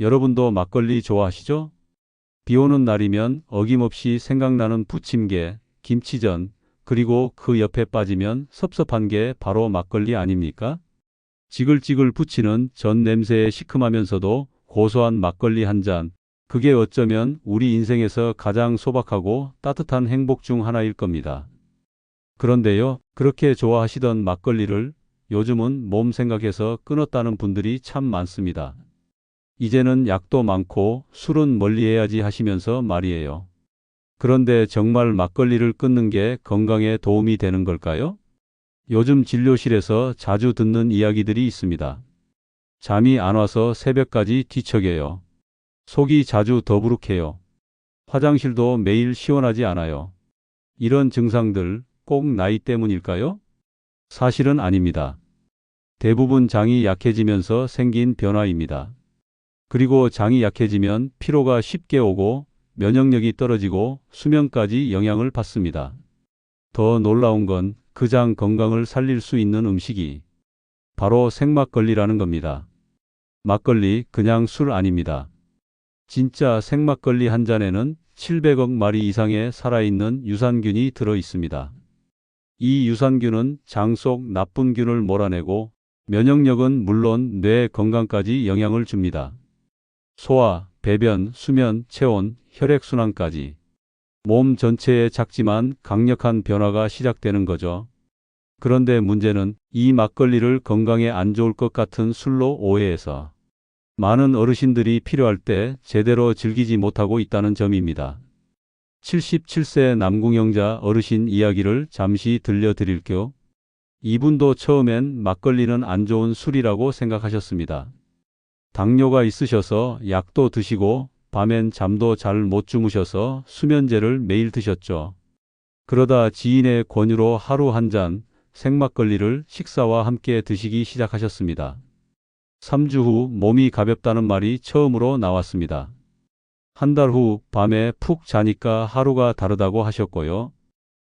여러분도 막걸리 좋아하시죠? 비 오는 날이면 어김없이 생각나는 부침개, 김치전, 그리고 그 옆에 빠지면 섭섭한 게 바로 막걸리 아닙니까? 지글지글 부치는 전 냄새에 시큼하면서도 고소한 막걸리 한 잔. 그게 어쩌면 우리 인생에서 가장 소박하고 따뜻한 행복 중 하나일 겁니다. 그런데요, 그렇게 좋아하시던 막걸리를 요즘은 몸 생각해서 끊었다는 분들이 참 많습니다. 이제는 약도 많고 술은 멀리해야지 하시면서 말이에요. 그런데 정말 막걸리를 끊는 게 건강에 도움이 되는 걸까요? 요즘 진료실에서 자주 듣는 이야기들이 있습니다. 잠이 안 와서 새벽까지 뒤척여요. 속이 자주 더부룩해요. 화장실도 매일 시원하지 않아요. 이런 증상들 꼭 나이 때문일까요? 사실은 아닙니다. 대부분 장이 약해지면서 생긴 변화입니다. 그리고 장이 약해지면 피로가 쉽게 오고 면역력이 떨어지고 수면까지 영향을 받습니다. 더 놀라운 건 그 장 건강을 살릴 수 있는 음식이 바로 생막걸리라는 겁니다. 막걸리 그냥 술 아닙니다. 진짜 생막걸리 한 잔에는 700억 마리 이상의 살아있는 유산균이 들어 있습니다. 이 유산균은 장 속 나쁜 균을 몰아내고 면역력은 물론 뇌 건강까지 영향을 줍니다. 소화, 배변, 수면, 체온, 혈액순환까지 몸 전체에 작지만 강력한 변화가 시작되는 거죠. 그런데 문제는 이 막걸리를 건강에 안 좋을 것 같은 술로 오해해서 많은 어르신들이 필요할 때 제대로 즐기지 못하고 있다는 점입니다. 77세 남궁영자 어르신 이야기를 잠시 들려드릴게요. 이분도 처음엔 막걸리는 안 좋은 술이라고 생각하셨습니다. 당뇨가 있으셔서 약도 드시고 밤엔 잠도 잘 못 주무셔서 수면제를 매일 드셨죠. 그러다 지인의 권유로 하루 한 잔 생막걸리를 식사와 함께 드시기 시작하셨습니다. 3주 후 몸이 가볍다는 말이 처음으로 나왔습니다. 한 달 후 밤에 푹 자니까 하루가 다르다고 하셨고요.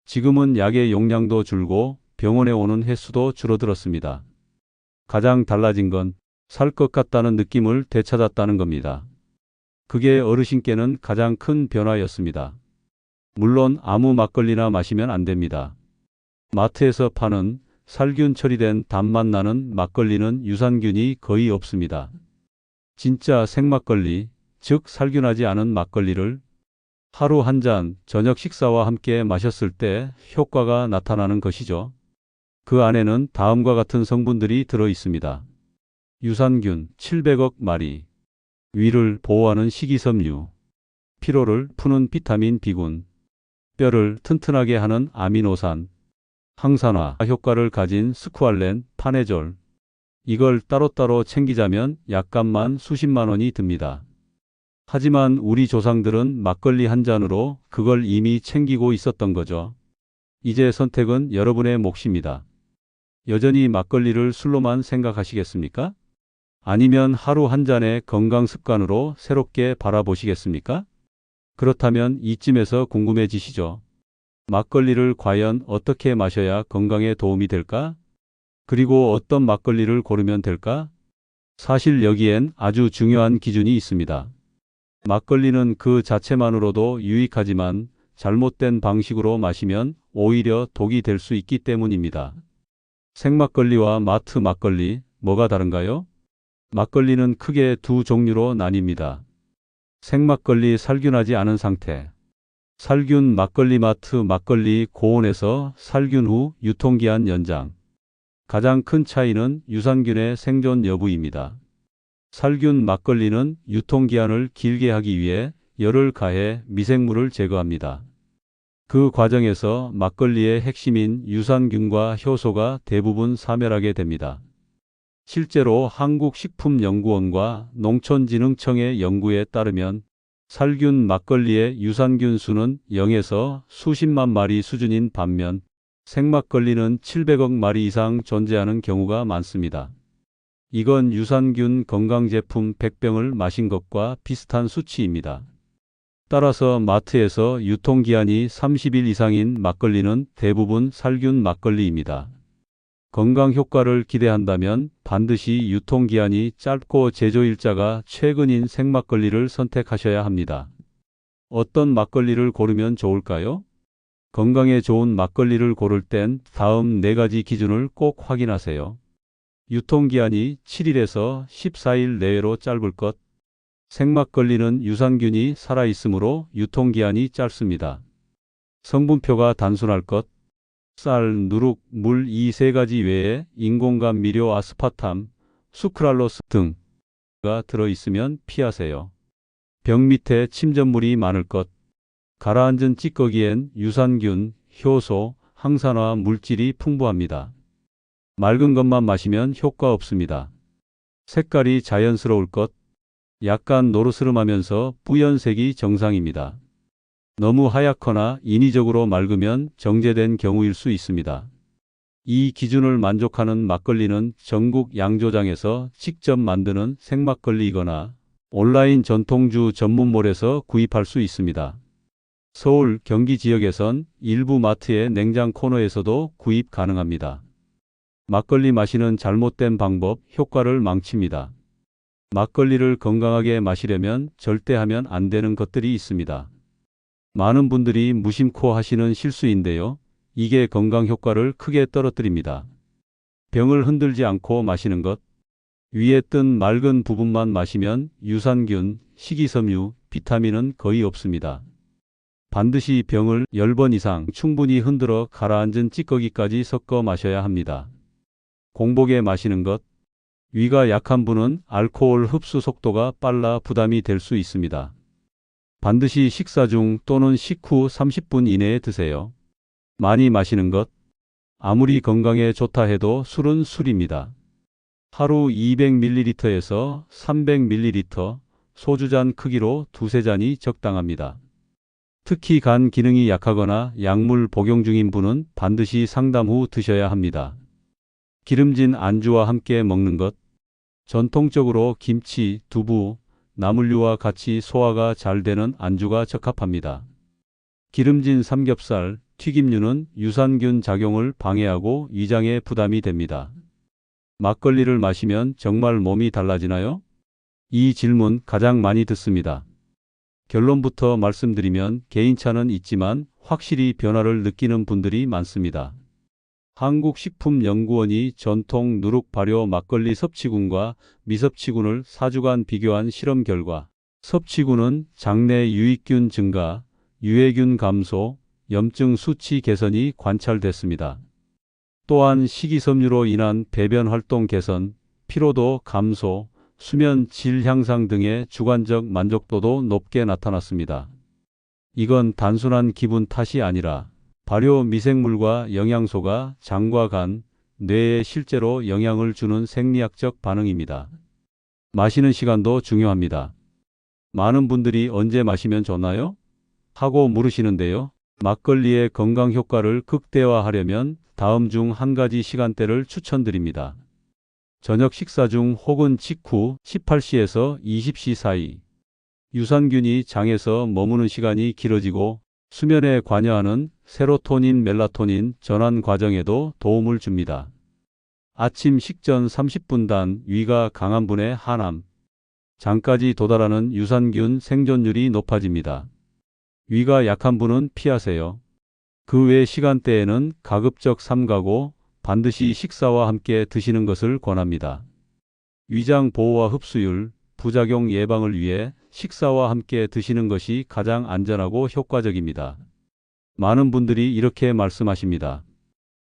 지금은 약의 용량도 줄고 병원에 오는 횟수도 줄어들었습니다. 가장 달라진 건 살 것 같다는 느낌을 되찾았다는 겁니다. 그게 어르신께는 가장 큰 변화였습니다. 물론 아무 막걸리나 마시면 안 됩니다. 마트에서 파는 살균 처리된 단맛 나는 막걸리는 유산균이 거의 없습니다. 진짜 생막걸리, 즉 살균하지 않은 막걸리를 하루 한 잔 저녁 식사와 함께 마셨을 때 효과가 나타나는 것이죠. 그 안에는 다음과 같은 성분들이 들어 있습니다. 유산균 700억 마리, 위를 보호하는 식이섬유, 피로를 푸는 비타민 B군, 뼈를 튼튼하게 하는 아미노산, 항산화 효과를 가진 스쿠알렌, 파네졸. 이걸 따로따로 챙기자면 약값만 수십만 원이 듭니다. 하지만 우리 조상들은 막걸리 한 잔으로 그걸 이미 챙기고 있었던 거죠. 이제 선택은 여러분의 몫입니다. 여전히 막걸리를 술로만 생각하시겠습니까? 아니면 하루 한 잔의 건강 습관으로 새롭게 바라보시겠습니까? 그렇다면 이쯤에서 궁금해지시죠? 막걸리를 과연 어떻게 마셔야 건강에 도움이 될까? 그리고 어떤 막걸리를 고르면 될까? 사실 여기엔 아주 중요한 기준이 있습니다. 막걸리는 그 자체만으로도 유익하지만 잘못된 방식으로 마시면 오히려 독이 될 수 있기 때문입니다. 생막걸리와 마트 막걸리, 뭐가 다른가요? 막걸리는 크게 두 종류로 나뉩니다. 생막걸리 살균하지 않은 상태. 살균 막걸리 마트 막걸리 고온에서 살균 후 유통기한 연장. 가장 큰 차이는 유산균의 생존 여부입니다. 살균 막걸리는 유통기한을 길게 하기 위해 열을 가해 미생물을 제거합니다. 그 과정에서 막걸리의 핵심인 유산균과 효소가 대부분 사멸하게 됩니다. 실제로 한국식품연구원과 농촌진흥청의 연구에 따르면 살균 막걸리의 유산균 수는 0에서 수십만 마리 수준인 반면 생막걸리는 700억 마리 이상 존재하는 경우가 많습니다. 이건 유산균 건강제품 100병을 마신 것과 비슷한 수치입니다. 따라서 마트에서 유통기한이 30일 이상인 막걸리는 대부분 살균 막걸리입니다. 건강 효과를 기대한다면 반드시 유통기한이 짧고 제조일자가 최근인 생막걸리를 선택하셔야 합니다. 어떤 막걸리를 고르면 좋을까요? 건강에 좋은 막걸리를 고를 땐 다음 4가지 기준을 꼭 확인하세요. 유통기한이 7일에서 14일 내외로 짧을 것. 생막걸리는 유산균이 살아있으므로 유통기한이 짧습니다. 성분표가 단순할 것. 쌀, 누룩, 물 이 3가지 외에 인공감미료 아스파탐, 수크랄로스 등가 들어있으면 피하세요. 병 밑에 침전물이 많을 것. 가라앉은 찌꺼기엔 유산균, 효소, 항산화 물질이 풍부합니다. 맑은 것만 마시면 효과 없습니다. 색깔이 자연스러울 것. 약간 노르스름하면서 뿌연색이 정상입니다. 너무 하얗거나 인위적으로 맑으면 정제된 경우일 수 있습니다. 이 기준을 만족하는 막걸리는 전국 양조장에서 직접 만드는 생막걸리이거나 온라인 전통주 전문몰에서 구입할 수 있습니다. 서울, 경기 지역에선 일부 마트의 냉장 코너에서도 구입 가능합니다. 막걸리 마시는 잘못된 방법, 효과를 망칩니다. 막걸리를 건강하게 마시려면 절대 하면 안 되는 것들이 있습니다. 많은 분들이 무심코 하시는 실수인데요. 이게 건강 효과를 크게 떨어뜨립니다. 병을 흔들지 않고 마시는 것. 위에 뜬 맑은 부분만 마시면 유산균, 식이섬유, 비타민은 거의 없습니다. 반드시 병을 10번 이상 충분히 흔들어 가라앉은 찌꺼기까지 섞어 마셔야 합니다. 공복에 마시는 것. 위가 약한 분은 알코올 흡수 속도가 빨라 부담이 될 수 있습니다. 반드시 식사 중 또는 식후 30분 이내에 드세요. 많이 마시는 것. 아무리 건강에 좋다 해도 술은 술입니다. 하루 200ml에서 300ml 소주잔 크기로 2~3잔이 적당합니다. 특히 간 기능이 약하거나 약물 복용 중인 분은 반드시 상담 후 드셔야 합니다. 기름진 안주와 함께 먹는 것. 전통적으로 김치, 두부, 나물류와 같이 소화가 잘 되는 안주가 적합합니다. 기름진 삼겹살, 튀김류는 유산균 작용을 방해하고 위장에 부담이 됩니다. 막걸리를 마시면 정말 몸이 달라지나요? 이 질문 가장 많이 듣습니다. 결론부터 말씀드리면 개인차는 있지만 확실히 변화를 느끼는 분들이 많습니다. 한국식품연구원이 전통 누룩 발효 막걸리 섭취군과 미섭취군을 4주간 비교한 실험 결과 섭취군은 장내 유익균 증가, 유해균 감소, 염증 수치 개선이 관찰됐습니다. 또한 식이섬유로 인한 배변 활동 개선, 피로도 감소, 수면 질 향상 등의 주관적 만족도도 높게 나타났습니다. 이건 단순한 기분 탓이 아니라 발효 미생물과 영양소가 장과 간, 뇌에 실제로 영향을 주는 생리학적 반응입니다. 마시는 시간도 중요합니다. 많은 분들이 언제 마시면 좋나요? 하고 물으시는데요. 막걸리의 건강 효과를 극대화하려면 다음 중 한 가지 시간대를 추천드립니다. 저녁 식사 중 혹은 직후 18시에서 20시 사이. 유산균이 장에서 머무는 시간이 길어지고 수면에 관여하는 세로토닌, 멜라토닌 전환 과정에도 도움을 줍니다. 아침 식전 30분 단 위가 강한 분의 하남, 장까지 도달하는 유산균 생존율이 높아집니다. 위가 약한 분은 피하세요. 그 외 시간대에는 가급적 삼가고 반드시 식사와 함께 드시는 것을 권합니다. 위장 보호와 흡수율, 부작용 예방을 위해 식사와 함께 드시는 것이 가장 안전하고 효과적입니다. 많은 분들이 이렇게 말씀하십니다.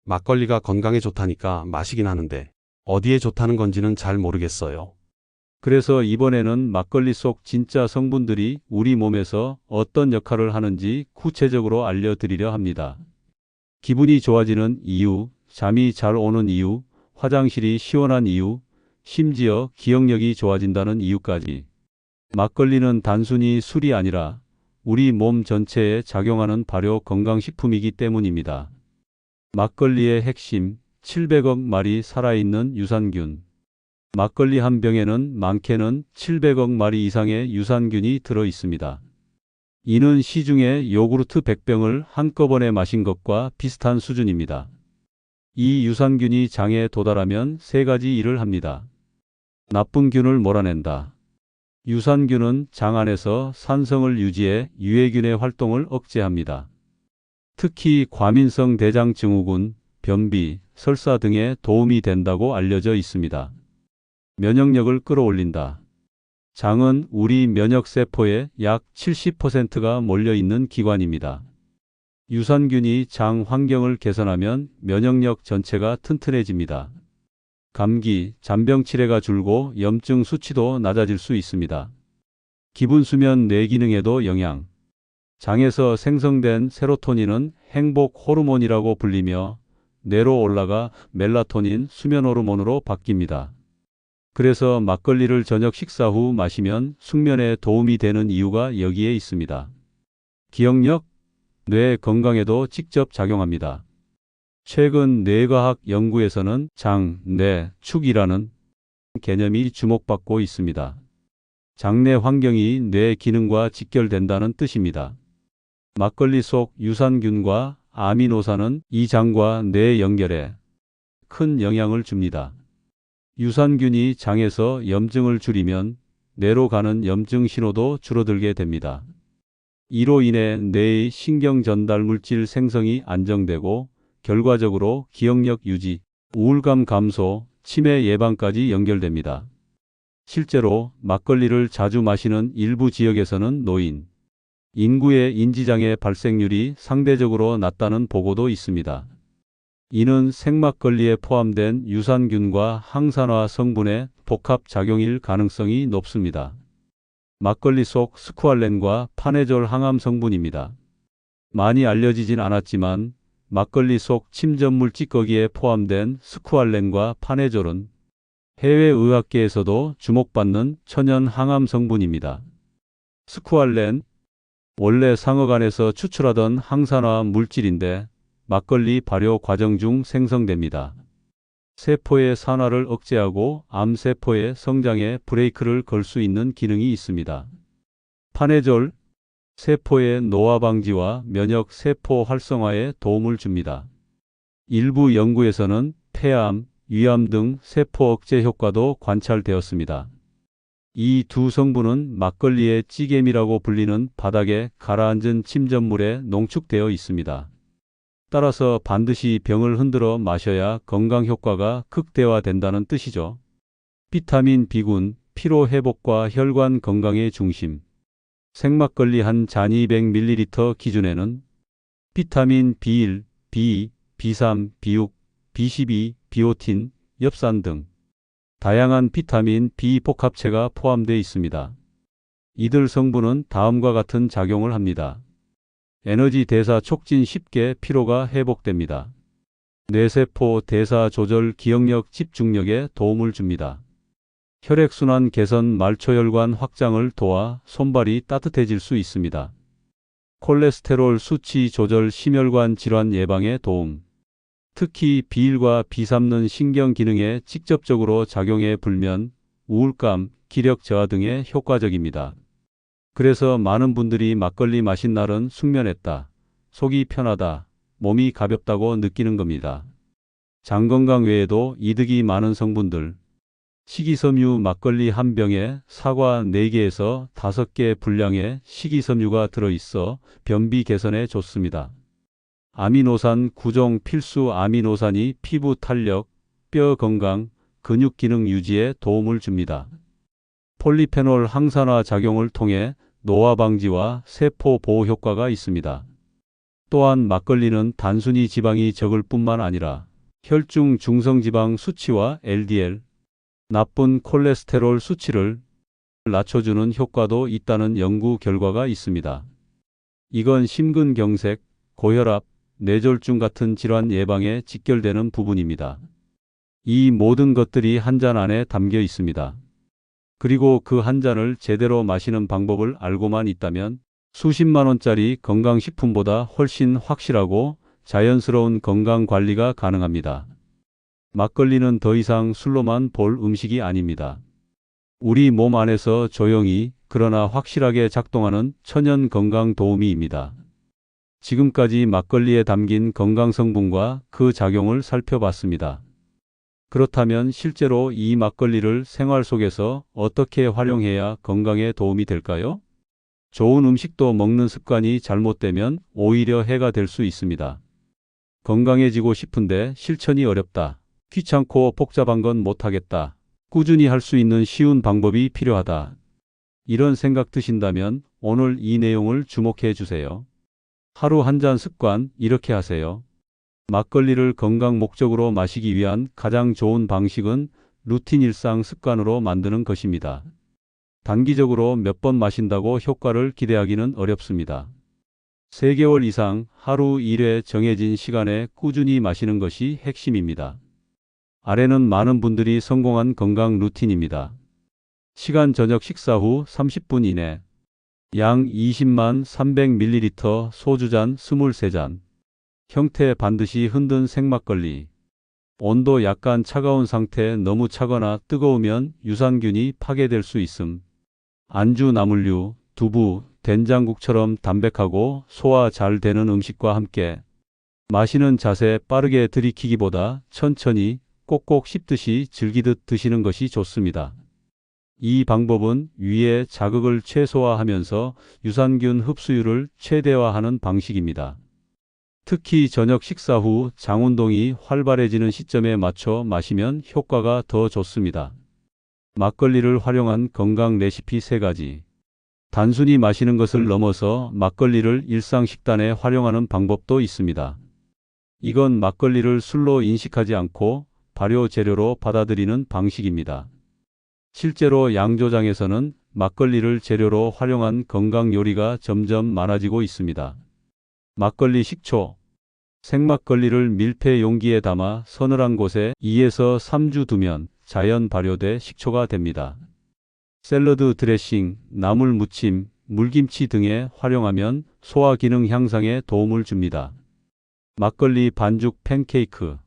막걸리가 건강에 좋다니까 마시긴 하는데 어디에 좋다는 건지는 잘 모르겠어요. 그래서 이번에는 막걸리 속 진짜 성분들이 우리 몸에서 어떤 역할을 하는지 구체적으로 알려드리려 합니다. 기분이 좋아지는 이유, 잠이 잘 오는 이유, 화장실이 시원한 이유, 심지어 기억력이 좋아진다는 이유까지. 막걸리는 단순히 술이 아니라 우리 몸 전체에 작용하는 발효 건강식품이기 때문입니다. 막걸리의 핵심, 700억 마리 살아있는 유산균. 막걸리 한 병에는 많게는 700억 마리 이상의 유산균이 들어 있습니다. 이는 시중의 요구르트 100병을 한꺼번에 마신 것과 비슷한 수준입니다. 이 유산균이 장에 도달하면 세 가지 일을 합니다. 나쁜 균을 몰아낸다. 유산균은 장 안에서 산성을 유지해 유해균의 활동을 억제합니다. 특히 과민성 대장 증후군, 변비, 설사 등에 도움이 된다고 알려져 있습니다. 면역력을 끌어올린다. 장은 우리 면역세포의 약 70%가 몰려있는 기관입니다. 유산균이 장 환경을 개선하면 면역력 전체가 튼튼해집니다. 감기, 잔병 치레가 줄고 염증 수치도 낮아질 수 있습니다. 기분 수면 뇌 기능에도 영향. 장에서 생성된 세로토닌은 행복 호르몬이라고 불리며 뇌로 올라가 멜라토닌 수면 호르몬으로 바뀝니다. 그래서 막걸리를 저녁 식사 후 마시면 숙면에 도움이 되는 이유가 여기에 있습니다. 기억력, 뇌 건강에도 직접 작용합니다. 최근 뇌과학 연구에서는 장, 뇌, 축이라는 개념이 주목받고 있습니다. 장내 환경이 뇌 기능과 직결된다는 뜻입니다. 막걸리 속 유산균과 아미노산은 이 장과 뇌 연결에 큰 영향을 줍니다. 유산균이 장에서 염증을 줄이면 뇌로 가는 염증 신호도 줄어들게 됩니다. 이로 인해 뇌의 신경 전달 물질 생성이 안정되고 결과적으로 기억력 유지, 우울감 감소, 치매 예방까지 연결됩니다. 실제로 막걸리를 자주 마시는 일부 지역에서는 노인, 인구의 인지장애 발생률이 상대적으로 낮다는 보고도 있습니다. 이는 생막걸리에 포함된 유산균과 항산화 성분의 복합 작용일 가능성이 높습니다. 막걸리 속 스쿠알렌과 파네졸 항암 성분입니다. 많이 알려지진 않았지만 막걸리 속 침전물 찌꺼기에 포함된 스쿠알렌과 파네졸은 해외 의학계에서도 주목받는 천연 항암 성분입니다. 스쿠알렌, 원래 상어간에서 추출하던 항산화 물질인데 막걸리 발효 과정 중 생성됩니다. 세포의 산화를 억제하고 암세포의 성장에 브레이크를 걸 수 있는 기능이 있습니다. 파네졸, 세포의 노화 방지와 면역 세포 활성화에 도움을 줍니다. 일부 연구에서는 폐암, 위암 등 세포 억제 효과도 관찰되었습니다. 이 두 성분은 막걸리의 찌개미라고 불리는 바닥에 가라앉은 침전물에 농축되어 있습니다. 따라서 반드시 병을 흔들어 마셔야 건강 효과가 극대화된다는 뜻이죠. 비타민 B군, 피로 회복과 혈관 건강의 중심. 생막걸리 한 잔 200ml 기준에는 비타민 B1, B2, B3, B6, B12, 비오틴, 엽산 등 다양한 비타민 B 복합체가 포함되어 있습니다. 이들 성분은 다음과 같은 작용을 합니다. 에너지 대사 촉진, 쉽게 피로가 회복됩니다. 뇌세포 대사 조절, 기억력 집중력에 도움을 줍니다. 혈액순환 개선, 말초혈관 확장을 도와 손발이 따뜻해질 수 있습니다. 콜레스테롤 수치 조절, 심혈관 질환 예방에 도움. 특히 B1과 B3는 신경 기능에 직접적으로 작용해 불면, 우울감, 기력 저하 등에 효과적입니다. 그래서 많은 분들이 막걸리 마신 날은 숙면했다, 속이 편하다, 몸이 가볍다고 느끼는 겁니다. 장 건강 외에도 이득이 많은 성분들. 식이섬유, 막걸리 한 병에 사과 4개에서 5개 분량의 식이섬유가 들어있어 변비 개선에 좋습니다. 아미노산, 구종 필수 아미노산이 피부 탄력, 뼈 건강, 근육 기능 유지에 도움을 줍니다. 폴리페놀 항산화 작용을 통해 노화 방지와 세포 보호 효과가 있습니다. 또한 막걸리는 단순히 지방이 적을 뿐만 아니라 혈중 중성지방 수치와 LDL, 나쁜 콜레스테롤 수치를 낮춰주는 효과도 있다는 연구 결과가 있습니다. 이건 심근경색, 고혈압, 뇌졸중 같은 질환 예방에 직결되는 부분입니다. 이 모든 것들이 한 잔 안에 담겨 있습니다. 그리고 그 한 잔을 제대로 마시는 방법을 알고만 있다면 수십만 원짜리 건강식품보다 훨씬 확실하고 자연스러운 건강관리가 가능합니다. 막걸리는 더 이상 술로만 볼 음식이 아닙니다. 우리 몸 안에서 조용히 그러나 확실하게 작동하는 천연 건강 도우미입니다. 지금까지 막걸리에 담긴 건강 성분과 그 작용을 살펴봤습니다. 그렇다면 실제로 이 막걸리를 생활 속에서 어떻게 활용해야 건강에 도움이 될까요? 좋은 음식도 먹는 습관이 잘못되면 오히려 해가 될 수 있습니다. 건강해지고 싶은데 실천이 어렵다. 귀찮고 복잡한 건 못하겠다. 꾸준히 할 수 있는 쉬운 방법이 필요하다. 이런 생각 드신다면 오늘 이 내용을 주목해 주세요. 하루 한 잔 습관 이렇게 하세요. 막걸리를 건강 목적으로 마시기 위한 가장 좋은 방식은 루틴 일상 습관으로 만드는 것입니다. 단기적으로 몇 번 마신다고 효과를 기대하기는 어렵습니다. 3개월 이상 하루 1회 정해진 시간에 꾸준히 마시는 것이 핵심입니다. 아래는 많은 분들이 성공한 건강 루틴입니다. 시간 저녁 식사 후 30분 이내. 양 20만 300ml 소주잔 23잔. 형태 반드시 흔든 생막걸리. 온도 약간 차가운 상태 너무 차거나 뜨거우면 유산균이 파괴될 수 있음. 안주 나물류, 두부, 된장국처럼 담백하고 소화 잘 되는 음식과 함께 마시는 자세 빠르게 들이키기보다 천천히 꼭꼭 씹듯이 즐기듯 드시는 것이 좋습니다. 이 방법은 위의 자극을 최소화하면서 유산균 흡수율을 최대화하는 방식입니다. 특히 저녁 식사 후 장운동이 활발해지는 시점에 맞춰 마시면 효과가 더 좋습니다. 막걸리를 활용한 건강 레시피 3가지. 단순히 마시는 것을 넘어서 막걸리를 일상 식단에 활용하는 방법도 있습니다. 이건 막걸리를 술로 인식하지 않고 발효 재료로 받아들이는 방식입니다. 실제로 양조장에서는 막걸리를 재료로 활용한 건강 요리가 점점 많아지고 있습니다. 막걸리 식초. 생막걸리를 밀폐 용기에 담아 서늘한 곳에 2에서 3주 두면 자연 발효돼 식초가 됩니다. 샐러드 드레싱, 나물 무침, 물김치 등에 활용하면 소화 기능 향상에 도움을 줍니다. 막걸리 반죽 팬케이크.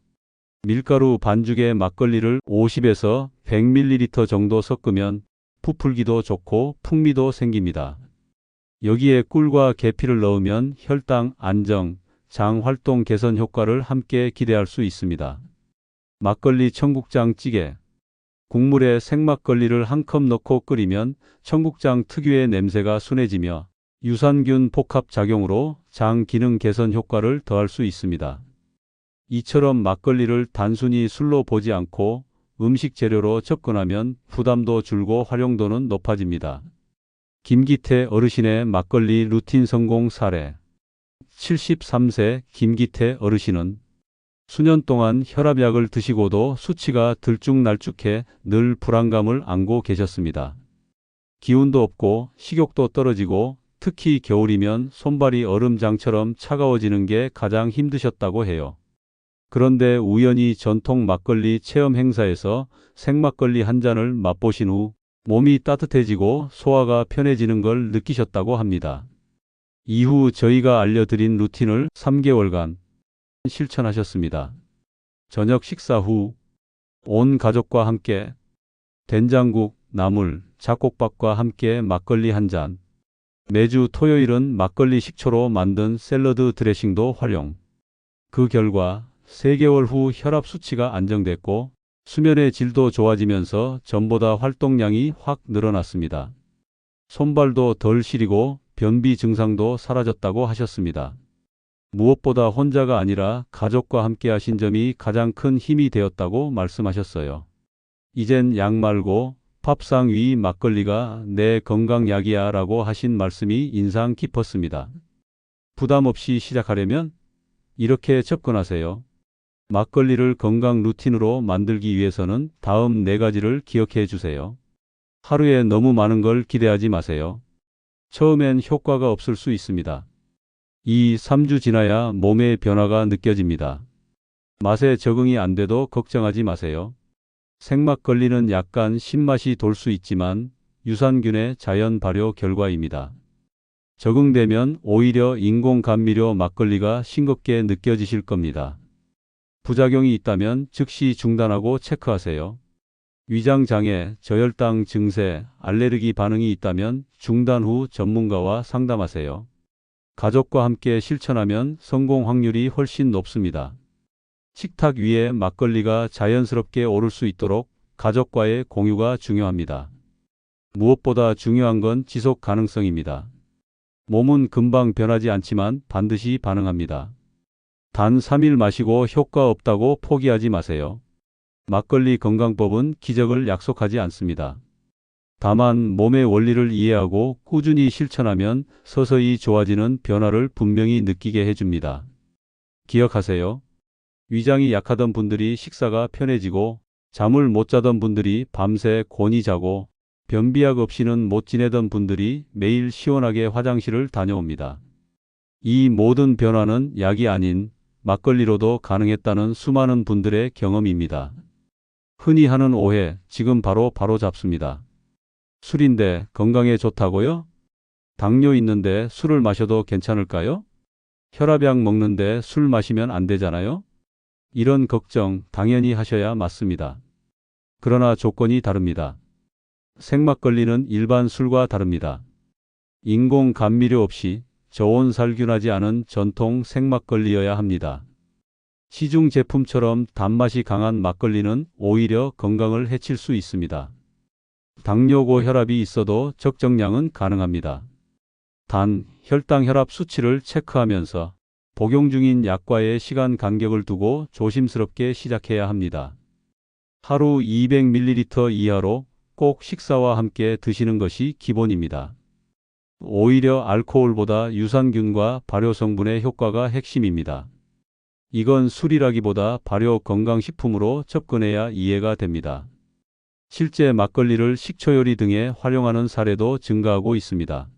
밀가루 반죽에 막걸리를 50에서 100ml 정도 섞으면 부풀기도 좋고 풍미도 생깁니다. 여기에 꿀과 계피를 넣으면 혈당 안정, 장 활동 개선 효과를 함께 기대할 수 있습니다. 막걸리 청국장 찌개. 국물에 생막걸리를 한 컵 넣고 끓이면 청국장 특유의 냄새가 순해지며 유산균 복합 작용으로 장 기능 개선 효과를 더할 수 있습니다. 이처럼 막걸리를 단순히 술로 보지 않고 음식 재료로 접근하면 부담도 줄고 활용도는 높아집니다. 김기태 어르신의 막걸리 루틴 성공 사례. 73세 김기태 어르신은 수년 동안 혈압약을 드시고도 수치가 들쭉날쭉해 늘 불안감을 안고 계셨습니다. 기운도 없고 식욕도 떨어지고 특히 겨울이면 손발이 얼음장처럼 차가워지는 게 가장 힘드셨다고 해요. 그런데 우연히 전통 막걸리 체험 행사에서 생막걸리 한 잔을 맛보신 후 몸이 따뜻해지고 소화가 편해지는 걸 느끼셨다고 합니다. 이후 저희가 알려드린 루틴을 3개월간 실천하셨습니다. 저녁 식사 후 온 가족과 함께 된장국, 나물, 잡곡밥과 함께 막걸리 한 잔. 매주 토요일은 막걸리 식초로 만든 샐러드 드레싱도 활용. 그 결과 3개월 후 혈압 수치가 안정됐고 수면의 질도 좋아지면서 전보다 활동량이 확 늘어났습니다. 손발도 덜 시리고 변비 증상도 사라졌다고 하셨습니다. 무엇보다 혼자가 아니라 가족과 함께 하신 점이 가장 큰 힘이 되었다고 말씀하셨어요. 이젠 약 말고 밥상 위 막걸리가 내 건강약이야 라고 하신 말씀이 인상 깊었습니다. 부담 없이 시작하려면 이렇게 접근하세요. 막걸리를 건강 루틴으로 만들기 위해서는 다음 4가지를 기억해 주세요. 하루에 너무 많은 걸 기대하지 마세요. 처음엔 효과가 없을 수 있습니다. 3주 지나야 몸의 변화가 느껴집니다. 맛에 적응이 안 돼도 걱정하지 마세요. 생막걸리는 약간 신맛이 돌 수 있지만 유산균의 자연 발효 결과입니다. 적응되면 오히려 인공 감미료 막걸리가 싱겁게 느껴지실 겁니다. 부작용이 있다면 즉시 중단하고 체크하세요. 위장장애, 저혈당 증세, 알레르기 반응이 있다면 중단 후 전문가와 상담하세요. 가족과 함께 실천하면 성공 확률이 훨씬 높습니다. 식탁 위에 막걸리가 자연스럽게 오를 수 있도록 가족과의 공유가 중요합니다. 무엇보다 중요한 건 지속 가능성입니다. 몸은 금방 변하지 않지만 반드시 반응합니다. 단 3일 마시고 효과 없다고 포기하지 마세요. 막걸리 건강법은 기적을 약속하지 않습니다. 다만 몸의 원리를 이해하고 꾸준히 실천하면 서서히 좋아지는 변화를 분명히 느끼게 해줍니다. 기억하세요. 위장이 약하던 분들이 식사가 편해지고 잠을 못 자던 분들이 밤새 곤히 자고 변비약 없이는 못 지내던 분들이 매일 시원하게 화장실을 다녀옵니다. 이 모든 변화는 약이 아닌 막걸리로도 가능했다는 수많은 분들의 경험입니다. 흔히 하는 오해, 지금 바로 잡습니다. 술인데 건강에 좋다고요? 당뇨 있는데 술을 마셔도 괜찮을까요? 혈압약 먹는데 술 마시면 안 되잖아요? 이런 걱정 당연히 하셔야 맞습니다. 그러나 조건이 다릅니다. 생막걸리는 일반 술과 다릅니다. 인공 감미료 없이 저온 살균하지 않은 전통 생막걸리여야 합니다. 시중 제품처럼 단맛이 강한 막걸리는 오히려 건강을 해칠 수 있습니다. 당뇨 고혈압이 있어도 적정량은 가능합니다. 단, 혈당 혈압 수치를 체크하면서 복용 중인 약과의 시간 간격을 두고 조심스럽게 시작해야 합니다. 하루 200ml 이하로 꼭 식사와 함께 드시는 것이 기본입니다. 오히려 알코올보다 유산균과 발효 성분의 효과가 핵심입니다. 이건 술이라기보다 발효 건강식품으로 접근해야 이해가 됩니다. 실제 막걸리를 식초 요리 등에 활용하는 사례도 증가하고 있습니다.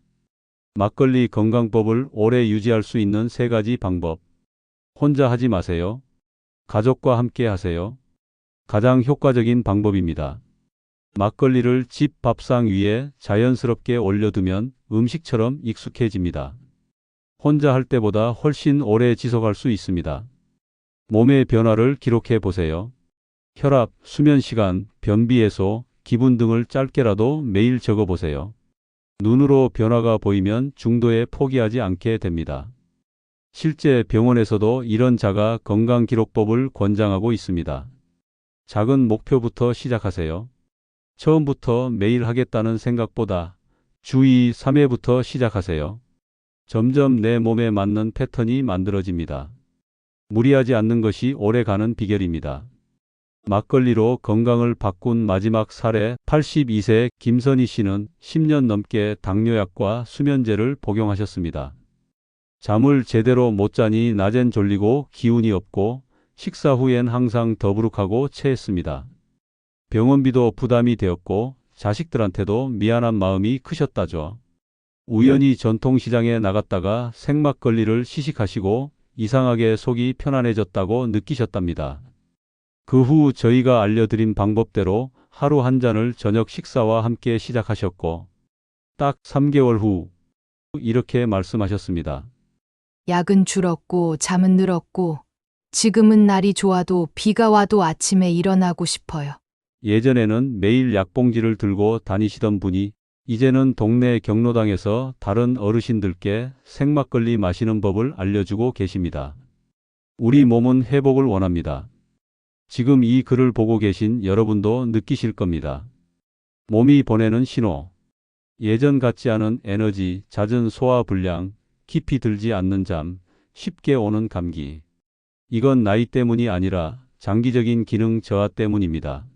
막걸리 건강법을 오래 유지할 수 있는 3가지 방법. 혼자 하지 마세요. 가족과 함께 하세요. 가장 효과적인 방법입니다. 막걸리를 집 밥상 위에 자연스럽게 올려두면 음식처럼 익숙해집니다. 혼자 할 때보다 훨씬 오래 지속할 수 있습니다. 몸의 변화를 기록해 보세요. 혈압, 수면 시간, 변비 해소, 기분 등을 짧게라도 매일 적어 보세요. 눈으로 변화가 보이면 중도에 포기하지 않게 됩니다. 실제 병원에서도 이런 자가 건강 기록법을 권장하고 있습니다. 작은 목표부터 시작하세요. 처음부터 매일 하겠다는 생각보다 주 2, 3회부터 시작하세요. 점점 내 몸에 맞는 패턴이 만들어집니다. 무리하지 않는 것이 오래가는 비결입니다. 막걸리로 건강을 바꾼 마지막 사례 82세 김선희 씨는 10년 넘게 당뇨약과 수면제를 복용하셨습니다. 잠을 제대로 못 자니 낮엔 졸리고 기운이 없고 식사 후엔 항상 더부룩하고 체했습니다. 병원비도 부담이 되었고 자식들한테도 미안한 마음이 크셨다죠. 우연히 전통시장에 나갔다가 생막걸리를 시식하시고 이상하게 속이 편안해졌다고 느끼셨답니다. 그 후 저희가 알려드린 방법대로 하루 한 잔을 저녁 식사와 함께 시작하셨고 딱 3개월 후 이렇게 말씀하셨습니다. 약은 줄었고 잠은 늘었고 지금은 날이 좋아도 비가 와도 아침에 일어나고 싶어요. 예전에는 매일 약봉지를 들고 다니시던 분이 이제는 동네 경로당에서 다른 어르신들께 생막걸리 마시는 법을 알려주고 계십니다. 우리 몸은 회복을 원합니다. 지금 이 글을 보고 계신 여러분도 느끼실 겁니다. 몸이 보내는 신호. 예전 같지 않은 에너지, 잦은 소화 불량, 깊이 들지 않는 잠, 쉽게 오는 감기. 이건 나이 때문이 아니라 장기적인 기능 저하 때문입니다.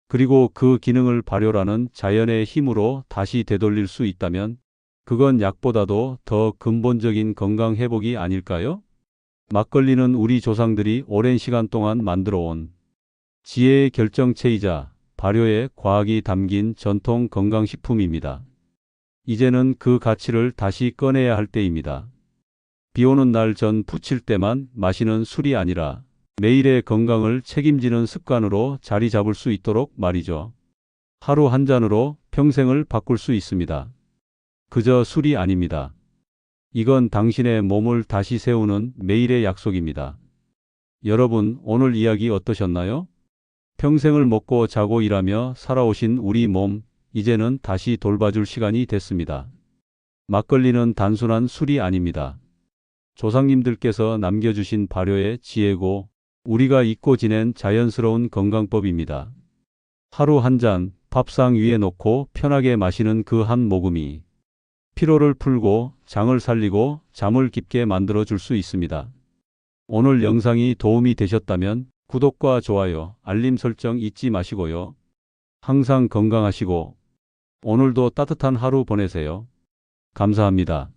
그리고 그 기능을 발효라는 자연의 힘으로 다시 되돌릴 수 있다면 그건 약보다도 더 근본적인 건강 회복이 아닐까요? 막걸리는 우리 조상들이 오랜 시간 동안 만들어온 지혜의 결정체이자 발효의 과학이 담긴 전통 건강식품입니다. 이제는 그 가치를 다시 꺼내야 할 때입니다. 비 오는 날 전 부칠 때만 마시는 술이 아니라 매일의 건강을 책임지는 습관으로 자리 잡을 수 있도록 말이죠. 하루 한 잔으로 평생을 바꿀 수 있습니다. 그저 술이 아닙니다. 이건 당신의 몸을 다시 세우는 매일의 약속입니다. 여러분, 오늘 이야기 어떠셨나요? 평생을 먹고 자고 일하며 살아오신 우리 몸, 이제는 다시 돌봐줄 시간이 됐습니다. 막걸리는 단순한 술이 아닙니다. 조상님들께서 남겨주신 발효의 지혜고 우리가 잊고 지낸 자연스러운 건강법입니다. 하루 한 잔 밥상 위에 놓고 편하게 마시는 그 한 모금이 피로를 풀고 장을 살리고 잠을 깊게 만들어 줄 수 있습니다. 오늘 영상이 도움이 되셨다면 구독과 좋아요, 알림 설정 잊지 마시고요. 항상 건강하시고 오늘도 따뜻한 하루 보내세요. 감사합니다.